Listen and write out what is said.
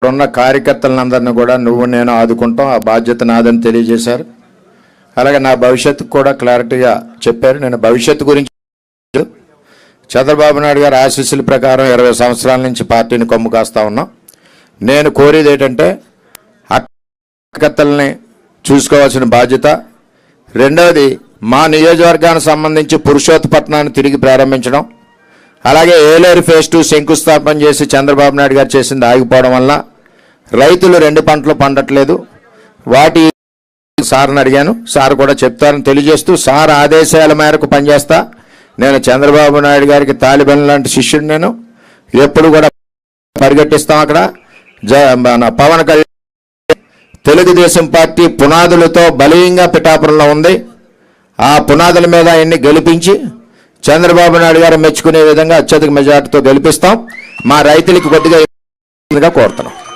ఉన్న కార్యకర్తలందరినీ కూడా నువ్వు నేను ఆదుకుంటాం, ఆ బాధ్యత నాదని తెలియజేశారు. అలాగే నా భవిష్యత్తుకు కూడా క్లారిటీగా చెప్పారు. నేను భవిష్యత్తు గురించి చంద్రబాబు నాయుడు గారి ఆశీస్సుల ప్రకారం 20 సంవత్సరాల నుంచి పార్టీని కొమ్ము కాస్తా ఉన్నాం. నేను కోరేది ఏంటంటే కార్యకర్తల్ని చూసుకోవాల్సిన బాధ్యత. రెండవది, మా నియోజకవర్గానికి సంబంధించి పురుషోత్తపట్నాన్ని తిరిగి ప్రారంభించడం, అలాగే ఏలేరు ఫేజ్ 2 శంకుస్థాపన చేసి చంద్రబాబు నాయుడు గారు చేసింది ఆగిపోవడం వల్ల రైతులు 2 పంటలు పండట్లేదు. వాటి సార్ని అడిగాను, సార్ కూడా చెప్తారని తెలియజేస్తూ, సార్ ఆదేశాల మేరకు పనిచేస్తా. నేను చంద్రబాబు నాయుడు గారికి తాలిబాన్ లాంటి శిష్యుడు. నేను ఎప్పుడు కూడా పరిగెట్టిస్తాం. అక్కడ మన పవన్ కళ్యాణ్ తెలుగుదేశం పార్టీ పునాదులతో బలీయంగా పిఠాపురంలో ఉంది. ఆ పునాదుల మీద ఆయన్ని గెలిపించి చంద్రబాబు నాయుడు గారు మెచ్చుకునే విధంగా అత్యధిక మెజార్టీతో గెలిపిస్తాం. మా రైతులకి కొద్దిగా కోరుతున్నాం.